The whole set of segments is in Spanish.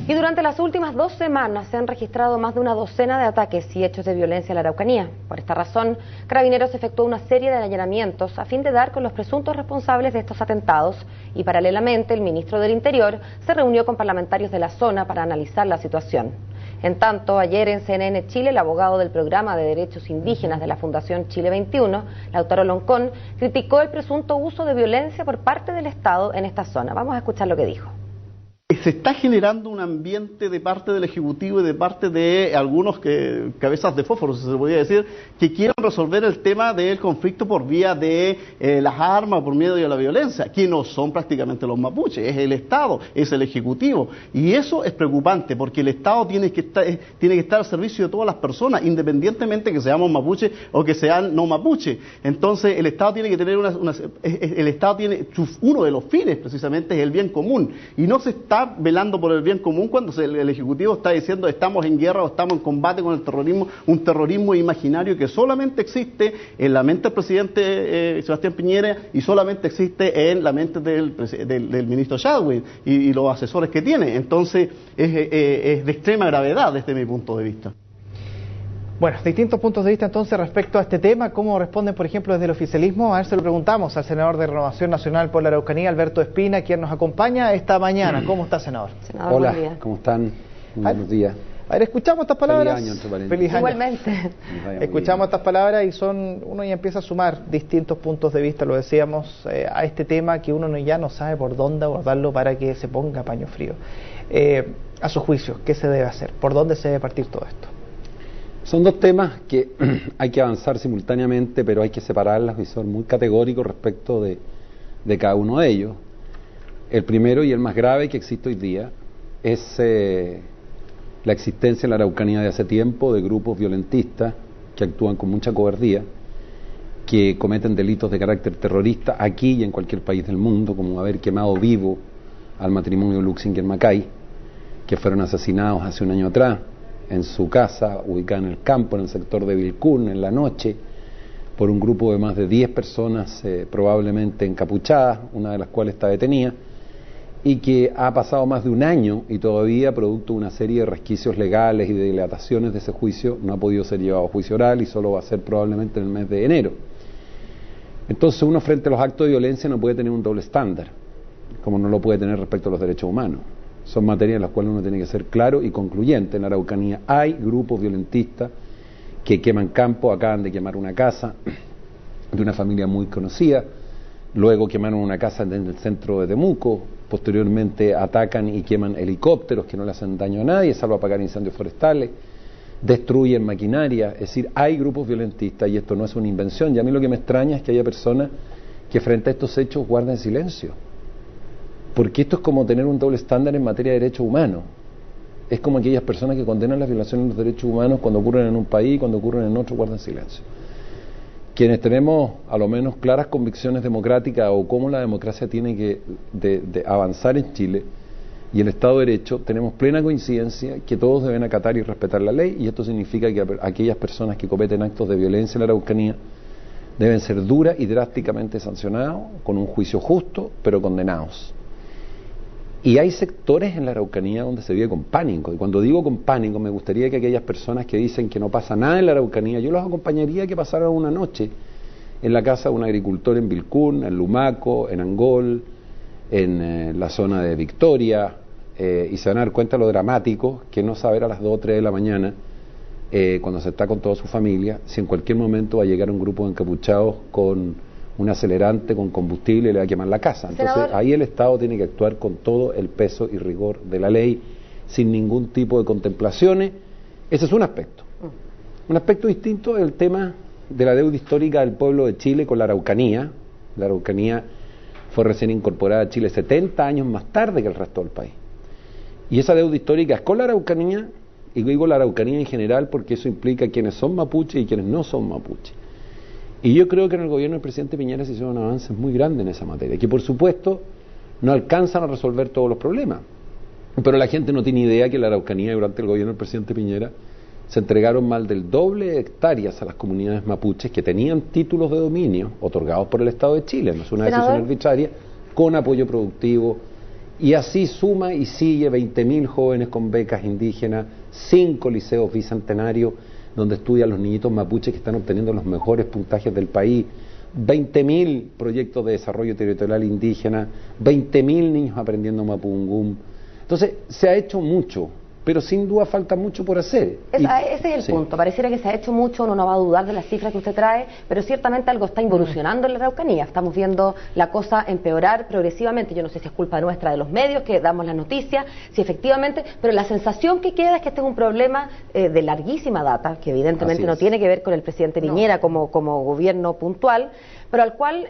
Y durante las últimas 2 semanas se han registrado más de una docena de ataques y hechos de violencia en la Araucanía. Por esta razón, Carabineros efectuó una serie de allanamientos a fin de dar con los presuntos responsables de estos atentados y paralelamente el ministro del Interior se reunió con parlamentarios de la zona para analizar la situación. En tanto, ayer en CNN Chile, el abogado del Programa de Derechos Indígenas de la Fundación Chile 21, Lautaro Loncón, criticó el presunto uso de violencia por parte del Estado en esta zona. Vamos a escuchar lo que dijo. Se está generando un ambiente de parte del Ejecutivo y de parte de algunos cabezas de fósforo, si se podría decir, que quieran resolver el tema del conflicto por vía de las armas, por medio de la violencia, que no son prácticamente los mapuches, es el Estado, es el Ejecutivo. Y eso es preocupante, porque el Estado tiene que estar al servicio de todas las personas, independientemente que seamos mapuches o que sean no mapuches. Entonces, el Estado tiene que tener uno de los fines, precisamente, es el bien común. Y no se está velando por el bien común cuando el Ejecutivo está diciendo estamos en guerra o estamos en combate con el terrorismo, un terrorismo imaginario que solamente existe en la mente del presidente Sebastián Piñera y solamente existe en la mente del ministro Chadwick y los asesores que tiene. Entonces es de extrema gravedad desde mi punto de vista. Bueno, distintos puntos de vista entonces respecto a este tema. ¿Cómo responden, por ejemplo, desde el oficialismo? A ver, se lo preguntamos al senador de Renovación Nacional por la Araucanía, Alberto Espina, quien nos acompaña esta mañana. ¿Cómo está, senador? Senador, hola, buen día. ¿Cómo están? Buenos días. A ver, escuchamos estas palabras. Feliz año, entre paréntesis. Feliz año. Igualmente. Escuchamos estas palabras y uno ya empieza a sumar distintos puntos de vista, lo decíamos, a este tema que uno ya no sabe por dónde abordarlo para que se ponga paño frío. A su juicio, ¿qué se debe hacer? ¿Por dónde se debe partir todo esto? Son dos temas que hay que avanzar simultáneamente, pero hay que separarlas y ser muy categóricos respecto de cada uno de ellos. El primero y el más grave que existe hoy día es la existencia en la Araucanía de hace tiempo de grupos violentistas que actúan con mucha cobardía, que cometen delitos de carácter terrorista aquí y en cualquier país del mundo, como haber quemado vivo al matrimonio Luxinger-Macay, que fueron asesinados hace un año atrás en su casa, ubicada en el campo, en el sector de Vilcún, en la noche, por un grupo de más de 10 personas probablemente encapuchadas, una de las cuales está detenida, y que ha pasado más de un año y todavía, producto de una serie de resquicios legales y de dilataciones de ese juicio, no ha podido ser llevado a juicio oral y solo va a ser probablemente en el mes de enero. Entonces uno frente a los actos de violencia no puede tener un doble estándar, como no lo puede tener respecto a los derechos humanos. Son materias en las cuales uno tiene que ser claro y concluyente. En la Araucanía hay grupos violentistas que queman campo, acaban de quemar una casa de una familia muy conocida, luego quemaron una casa en el centro de Temuco, posteriormente atacan y queman helicópteros que no le hacen daño a nadie, salvo apagar incendios forestales, destruyen maquinaria. Es decir, hay grupos violentistas y esto no es una invención. Y a mí lo que me extraña es que haya personas que frente a estos hechos guarden silencio. Porque esto es como tener un doble estándar en materia de derechos humanos. Es como aquellas personas que condenan las violaciones de los derechos humanos cuando ocurren en un país y cuando ocurren en otro guardan silencio. Quienes tenemos a lo menos claras convicciones democráticas o cómo la democracia tiene que de avanzar en Chile y el Estado de Derecho, tenemos plena coincidencia que todos deben acatar y respetar la ley, y esto significa que aquellas personas que cometen actos de violencia en la Araucanía deben ser duras y drásticamente sancionados, con un juicio justo, pero condenados. Y hay sectores en la Araucanía donde se vive con pánico, y cuando digo con pánico me gustaría que aquellas personas que dicen que no pasa nada en la Araucanía, yo los acompañaría a que pasaran una noche en la casa de un agricultor en Vilcún, en Lumaco, en Angol, en la zona de Victoria, y se van a dar cuenta lo dramático que no saber a las 2 o 3 de la mañana, cuando se está con toda su familia, si en cualquier momento va a llegar un grupo de encapuchados con un acelerante, con combustible, y le va a quemar la casa. Entonces, senador, ahí el Estado tiene que actuar con todo el peso y rigor de la ley, sin ningún tipo de contemplaciones. Ese es un aspecto. Un aspecto distinto es el tema de la deuda histórica del pueblo de Chile con la Araucanía. La Araucanía fue recién incorporada a Chile 70 años más tarde que el resto del país. Y esa deuda histórica es con la Araucanía, y digo la Araucanía en general porque eso implica quienes son mapuches y quienes no son mapuches. Y yo creo que en el gobierno del presidente Piñera se hicieron avances muy grandes en esa materia, que por supuesto no alcanzan a resolver todos los problemas. Pero la gente no tiene idea que en la Araucanía, durante el gobierno del presidente Piñera, se entregaron más del doble de hectáreas a las comunidades mapuches que tenían títulos de dominio otorgados por el Estado de Chile, no es una decisión arbitraria, con apoyo productivo Y así suma y sigue 20.000 jóvenes con becas indígenas, 5 liceos bicentenarios donde estudian los niñitos mapuches que están obteniendo los mejores puntajes del país, 20.000 proyectos de desarrollo territorial indígena, 20.000 niños aprendiendo mapungún. Entonces, se ha hecho mucho, pero sin duda falta mucho por hacer. Ese es el punto. Pareciera que se ha hecho mucho, uno no va a dudar de las cifras que usted trae, pero ciertamente algo está involucionando en la Araucanía. Estamos viendo la cosa empeorar progresivamente. Yo no sé si es culpa nuestra, de los medios que damos la noticia, si efectivamente, pero la sensación que queda es que este es un problema de larguísima data, que evidentemente no tiene que ver con el presidente Piñera como gobierno puntual, pero al cual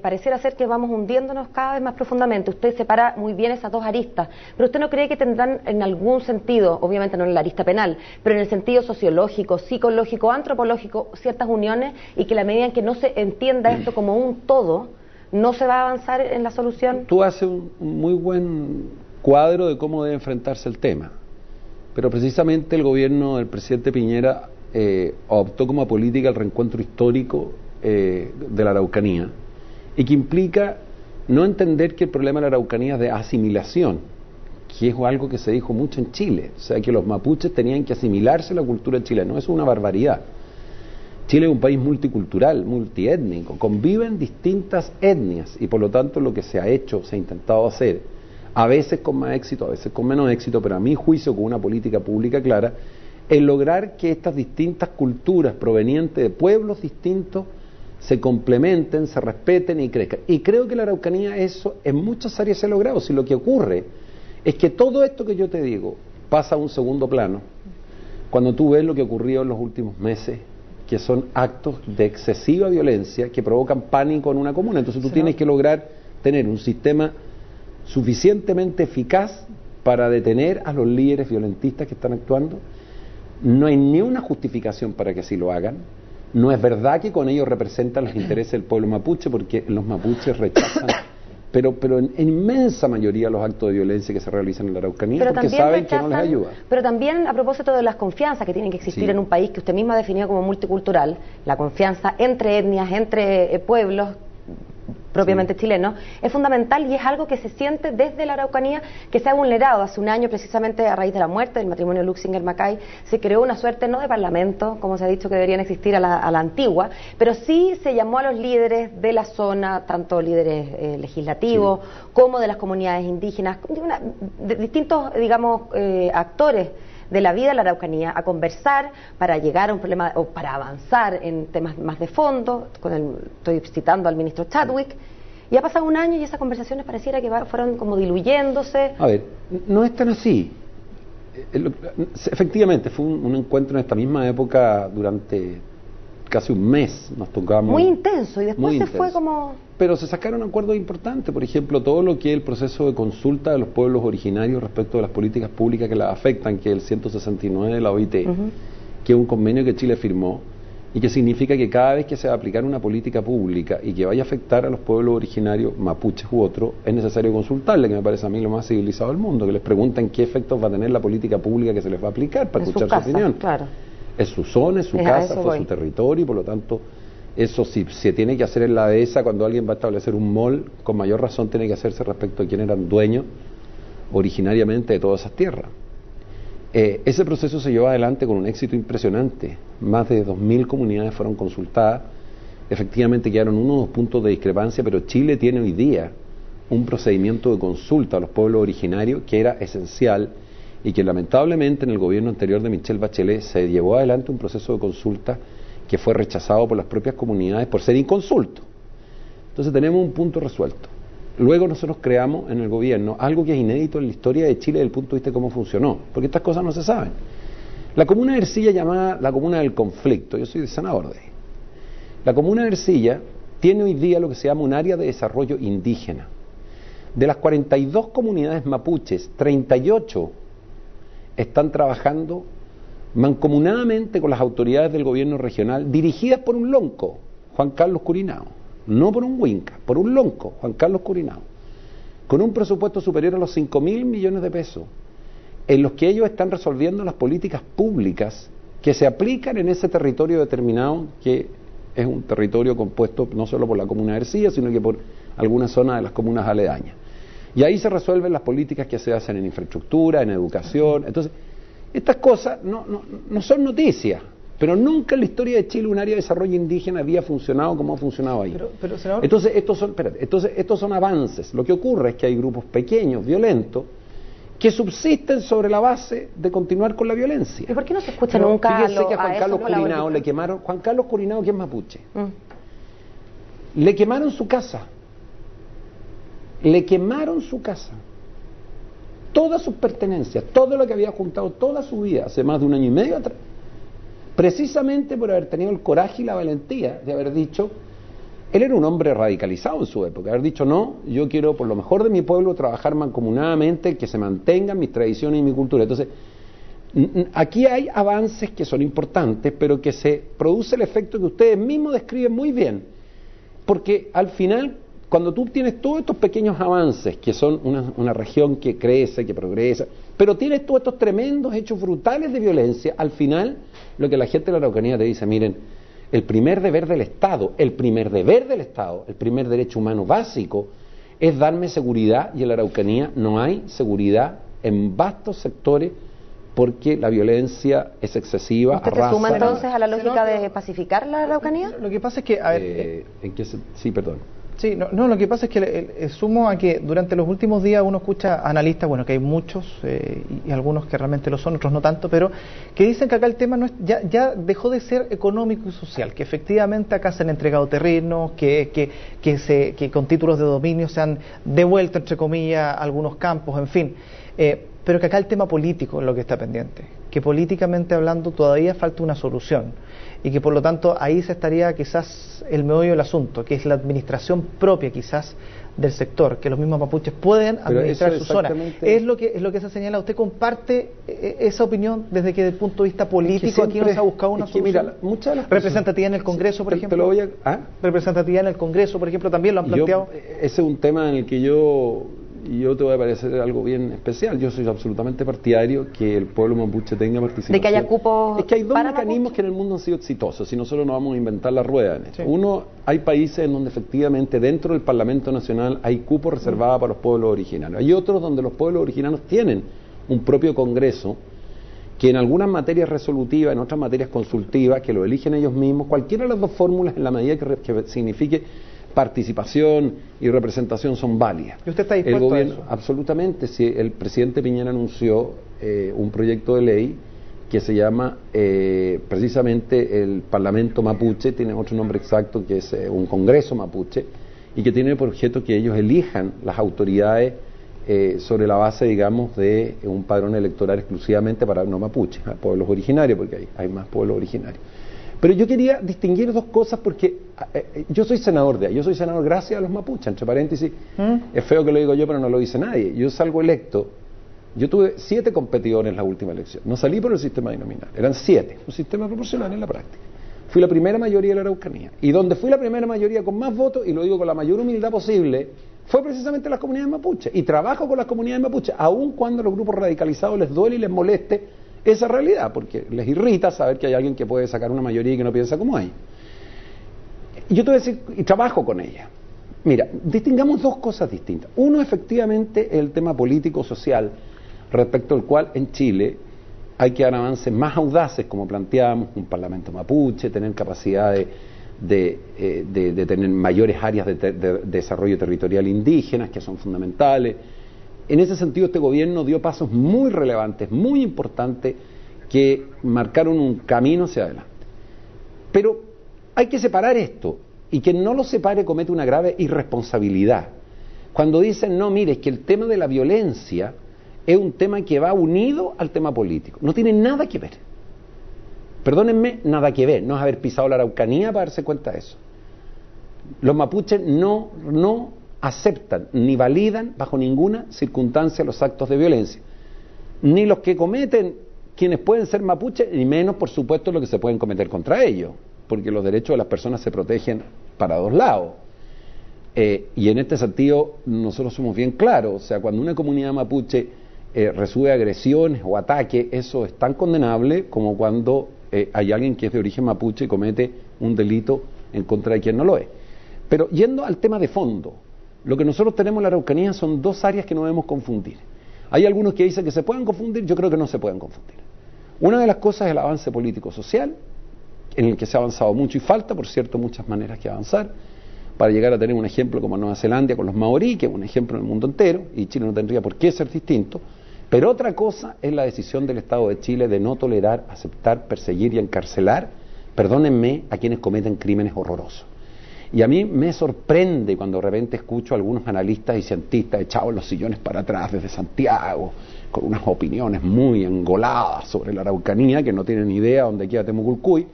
pareciera ser que vamos hundiéndonos cada vez más profundamente. Usted separa muy bien esas dos aristas, pero ¿usted no cree que tendrán en algún sentido, obviamente no en la arista penal, pero en el sentido sociológico, psicológico, antropológico, ciertas uniones, y que la medida en que no se entienda esto como un todo, no se va a avanzar en la solución? Tú haces un muy buen cuadro de cómo debe enfrentarse el tema, pero precisamente el gobierno del presidente Piñera optó como política el reencuentro histórico de la Araucanía, y que implica no entender que el problema de la Araucanía es de asimilación, que es algo que se dijo mucho en Chile, o sea que los mapuches tenían que asimilarse a la cultura chilena. No, eso es una barbaridad. Chile es un país multicultural, multiétnico, conviven distintas etnias, y por lo tanto lo que se ha hecho, se ha intentado hacer, a veces con más éxito, a veces con menos éxito, pero a mi juicio con una política pública clara, es lograr que estas distintas culturas provenientes de pueblos distintos se complementen, se respeten y crezcan. Y creo que la Araucanía eso en muchas áreas se ha logrado. Si lo que ocurre es que todo esto que yo te digo pasa a un segundo plano, cuando tú ves lo que ocurrió en los últimos meses, que son actos de excesiva violencia que provocan pánico en una comuna. Entonces tú tienes que lograr tener un sistema suficientemente eficaz para detener a los líderes violentistas que están actuando. No hay ni una justificación para que así lo hagan. No es verdad que con ellos representan los intereses del pueblo mapuche, porque los mapuches rechazan, pero en inmensa mayoría, los actos de violencia que se realizan en la Araucanía, pero porque saben que no les ayuda. Pero también a propósito de las confianzas que tienen que existir en un país que usted misma definió como multicultural, la confianza entre etnias, entre pueblos propiamente chilenos, es fundamental, y es algo que se siente desde la Araucanía, que se ha vulnerado. Hace un año, precisamente a raíz de la muerte del matrimonio Luxinger-Macay, se creó una suerte no de parlamento, como se ha dicho que deberían existir a la antigua, pero sí se llamó a los líderes de la zona, tanto líderes legislativos como de las comunidades indígenas, de distintos, digamos, actores de la vida de la Araucanía, a conversar para llegar a un problema o para avanzar en temas más de fondo. Estoy citando al ministro Chadwick, y ha pasado un año y esas conversaciones pareciera que fueron como diluyéndose. A ver, no es tan así. Efectivamente fue un encuentro en esta misma época durante casi un mes, nos tocamos muy intenso, y después se fue como... Pero se sacaron acuerdos importantes, por ejemplo, todo lo que es el proceso de consulta de los pueblos originarios respecto de las políticas públicas que las afectan, que es el 169 de la OIT, que es un convenio que Chile firmó, y que significa que cada vez que se va a aplicar una política pública y que vaya a afectar a los pueblos originarios, mapuches u otros, es necesario consultarle, que me parece a mí lo más civilizado del mundo, que les pregunten qué efectos va a tener la política pública que se les va a aplicar, para escuchar su opinión. Claro. Es su zona, es su casa, fue su territorio, y por lo tanto, eso si se tiene que hacer en la dehesa, cuando alguien va a establecer un mall, con mayor razón tiene que hacerse respecto a quién eran dueños originariamente de todas esas tierras. Ese proceso se llevó adelante con un éxito impresionante. Más de 2.000 comunidades fueron consultadas. Efectivamente quedaron unos 2 puntos de discrepancia, pero Chile tiene hoy día un procedimiento de consulta a los pueblos originarios que era esencial, y que lamentablemente en el gobierno anterior de Michelle Bachelet se llevó adelante un proceso de consulta que fue rechazado por las propias comunidades por ser inconsulto. Entonces tenemos un punto resuelto. Luego nosotros creamos en el gobierno algo que es inédito en la historia de Chile desde el punto de vista de cómo funcionó, porque estas cosas no se saben. La comuna de Ercilla, llamada la comuna del conflicto, yo soy de San Orde. La comuna de Ercilla tiene hoy día lo que se llama un área de desarrollo indígena. De las 42 comunidades mapuches, 38 están trabajando mancomunadamente con las autoridades del gobierno regional, dirigidas por un lonco, Juan Carlos Curinao, no por un huinca, por un lonco, Juan Carlos Curinao, con un presupuesto superior a los 5.000 millones de pesos, en los que ellos están resolviendo las políticas públicas que se aplican en ese territorio determinado, que es un territorio compuesto no solo por la comuna de Ercilla, sino que por algunas zonas de las comunas aledañas. Y ahí se resuelven las políticas que se hacen en infraestructura, en educación. Entonces, estas cosas no son noticias, pero nunca en la historia de Chile un área de desarrollo indígena había funcionado como ha funcionado ahí. Pero senador... Entonces, estos son avances. Lo que ocurre es que hay grupos pequeños, violentos, que subsisten sobre la base de continuar con la violencia. ¿Y por qué no se escucha nunca Fíjense que a Juan Carlos Curinao le quemaron, Juan Carlos Curinao, que es mapuche, le quemaron su casa. Le quemaron su casa. Todas sus pertenencias, todo lo que había juntado toda su vida, hace más de 1 año y medio atrás, precisamente por haber tenido el coraje y la valentía de haber dicho, él era un hombre radicalizado en su época, haber dicho, no, yo quiero por lo mejor de mi pueblo trabajar mancomunadamente, que se mantengan mis tradiciones y mi cultura. Entonces, aquí hay avances que son importantes, pero que se produce el efecto que ustedes mismos describen muy bien, porque al final, cuando tú tienes todos estos pequeños avances, que son una región que crece, que progresa, pero tienes todos estos tremendos hechos brutales de violencia, al final, lo que la gente de la Araucanía te dice, miren, el primer deber del Estado, el primer derecho humano básico, es darme seguridad, y en la Araucanía no hay seguridad en vastos sectores, porque la violencia es excesiva, ¿Usted se suma entonces a la lógica de pacificar la Araucanía? Lo que pasa es que, a ver... sí, perdón. Sí, lo que pasa es que sumo a que durante los últimos días uno escucha analistas, bueno, que hay muchos y algunos que realmente lo son, otros no tanto, pero que dicen que acá el tema no es, ya dejó de ser económico y social, que efectivamente acá se han entregado terrenos, que con títulos de dominio se han devuelto, entre comillas, algunos campos, en fin, pero que acá el tema político es lo que está pendiente, que políticamente hablando todavía falta una solución. Y que por lo tanto ahí se estaría quizás el meollo del asunto, que es la administración propia quizás del sector, que los mismos mapuches pueden administrar su zona. Es lo que se señala. ¿Usted comparte esa opinión desde que desde el punto de vista político aquí no se ha buscado una solución? Mira, muchas de las representatividad en el Congreso, por ejemplo. Representatividad en el Congreso, por ejemplo, también lo han planteado. Ese es un tema en el que yo te voy a parecer algo bien especial. Yo soy absolutamente partidario que el pueblo mapuche tenga participación. ¿De que haya cupos? Es que hay dos mecanismos que en el mundo han sido exitosos, y nosotros no vamos a inventar la rueda en esto. Sí. Uno, hay países en donde efectivamente dentro del Parlamento Nacional hay cupos reservados para los pueblos originarios. Hay otros donde los pueblos originarios tienen un propio Congreso, que en algunas materias resolutivas, en otras materias consultivas, que lo eligen ellos mismos, cualquiera de las dos fórmulas, en la medida que signifique participación y representación, son válidas. ¿Y usted está dispuesto a eso? Absolutamente. Sí, el presidente Piñera anunció un proyecto de ley que se llama precisamente el Parlamento Mapuche, tiene otro nombre exacto, que es un Congreso Mapuche, y que tiene por objeto que ellos elijan las autoridades sobre la base, digamos, de un padrón electoral exclusivamente para no mapuches, a pueblos originarios, porque hay más pueblos originarios. Pero yo quería distinguir dos cosas, porque yo soy senador gracias a los mapuches, entre paréntesis. Es feo que lo digo yo, pero no lo dice nadie. Yo salgo electo, yo tuve 7 competidores en la última elección, no salí por el sistema binominal, eran 7, un sistema proporcional en la práctica. Fui la primera mayoría de la Araucanía, y donde fui la primera mayoría con más votos, y lo digo con la mayor humildad posible, fue precisamente las comunidades mapuches, y trabajo con las comunidades mapuches, aun cuando a los grupos radicalizados les duele y les moleste esa realidad, porque les irrita saber que hay alguien que puede sacar una mayoría y que no piensa como ellos. Yo te voy a decir, y trabajo con ella. Mira, distingamos dos cosas distintas. Uno, efectivamente, el tema político-social, respecto al cual en Chile hay que dar avances más audaces, como planteamos, un parlamento mapuche, tener capacidad de tener mayores áreas de desarrollo territorial indígenas, que son fundamentales. En ese sentido, este gobierno dio pasos muy relevantes, muy importantes, que marcaron un camino hacia adelante. Pero hay que separar esto, y quien no lo separe comete una grave irresponsabilidad. Cuando dicen, no, mire, es que el tema de la violencia es un tema que va unido al tema político. No tiene nada que ver. Perdónenme, nada que ver. No es haber pisado la Araucanía para darse cuenta de eso. Los mapuches no aceptan ni validan bajo ninguna circunstancia los actos de violencia, ni los que cometen quienes pueden ser mapuches, ni menos, por supuesto, lo que se pueden cometer contra ellos, porque los derechos de las personas se protegen para dos lados. Y en este sentido nosotros somos bien claros. O sea, cuando una comunidad mapuche recibe agresiones o ataques, eso es tan condenable como cuando hay alguien que es de origen mapuche y comete un delito en contra de quien no lo es. Pero yendo al tema de fondo, lo que nosotros tenemos en la Araucanía son dos áreas que no debemos confundir. Hay algunos que dicen que se pueden confundir, yo creo que no se pueden confundir. Una de las cosas es el avance político-social, en el que se ha avanzado mucho y falta, por cierto, muchas maneras que avanzar, para llegar a tener un ejemplo como Nueva Zelanda con los maorí, que es un ejemplo en el mundo entero, y Chile no tendría por qué ser distinto. Pero otra cosa es la decisión del Estado de Chile de no tolerar, aceptar, perseguir y encarcelar, perdónenme, a quienes cometen crímenes horrorosos. Y a mí me sorprende cuando de repente escucho a algunos analistas y cientistas echados en los sillones para atrás desde Santiago, con unas opiniones muy engoladas sobre la Araucanía, que no tienen idea dónde queda Temuculcuy,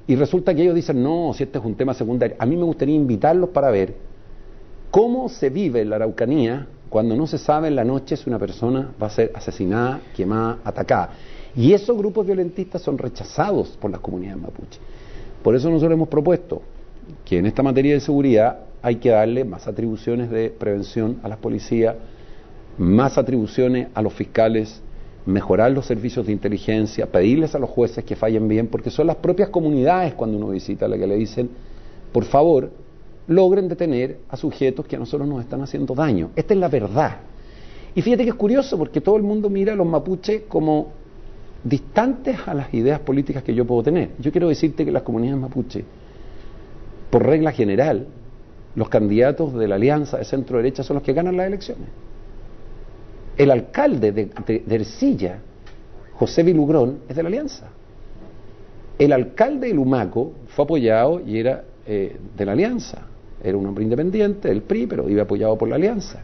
y resulta que ellos dicen, no, si este es un tema secundario. A mí me gustaría invitarlos para ver cómo se vive en la Araucanía cuando no se sabe en la noche si una persona va a ser asesinada, quemada, atacada. Y esos grupos violentistas son rechazados por las comunidades mapuche. Por eso nosotros hemos propuesto que en esta materia de seguridad hay que darle más atribuciones de prevención a las policías, más atribuciones a los fiscales, mejorar los servicios de inteligencia, pedirles a los jueces que fallen bien, porque son las propias comunidades cuando uno visita las que le dicen, por favor, logren detener a sujetos que a nosotros nos están haciendo daño. Esta es la verdad. Y fíjate que es curioso porque todo el mundo mira a los mapuches como distantes a las ideas políticas que yo puedo tener. Yo quiero decirte que las comunidades mapuche, por regla general, los candidatos de la alianza de centro derecha son los que ganan las elecciones. El alcalde de Ercilla, José Vilugrón, es de la alianza. El alcalde de Lumaco fue apoyado y era de la alianza. Era un hombre independiente del PRI, pero iba apoyado por la alianza.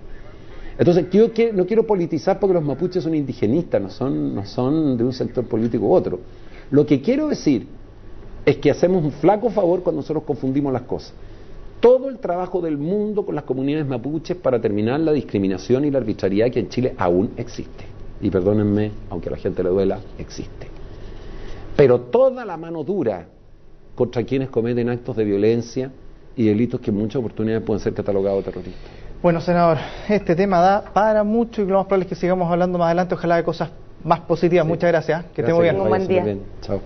Entonces, yo no quiero politizar porque los mapuches son indigenistas, no son de un sector político u otro. Lo que quiero decir es que hacemos un flaco favor cuando nosotros confundimos las cosas. Todo el trabajo del mundo con las comunidades mapuches para terminar la discriminación y la arbitrariedad que en Chile aún existe. Y perdónenme, aunque a la gente le duela, existe. Pero toda la mano dura contra quienes cometen actos de violencia y delitos que en muchas oportunidades pueden ser catalogados terroristas. Bueno, senador, este tema da para mucho y lo más probable es que sigamos hablando más adelante, ojalá de cosas más positivas. Sí. Muchas gracias. Que estén muy bien. Un buen día. Bien. Chao.